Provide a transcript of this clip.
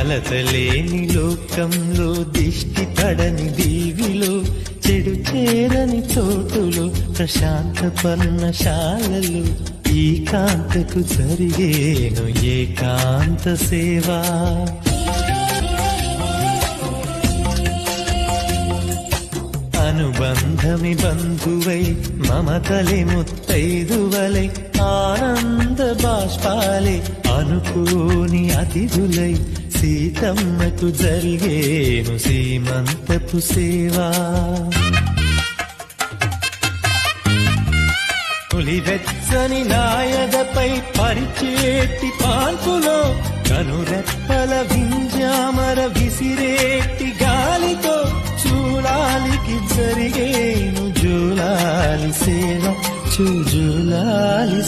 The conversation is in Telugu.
కలతలేని లోకంలో దిష్టి పడని దీవిలో చెడు చేరని చోటులో ప్రశాంత పర్ణశాలలో ఈ కాంతకు జరిగేను ఏకాంత సేవా. అనుబంధమి బంధువై మమతలే ముత్తైదువలై ఆనంద బాష్పాలే అనుకోని అతిథులై సీతమ్మకు జరిగేను సీమంతపు సేవా. పులివెచ్చని నాయదపై పరిచేటి పాల్పులో కనురెప్పల వింజామర విసిరేటి గాలితో చూలాలికి జరిగేను జూలాలి సేవ చూజూలాలి.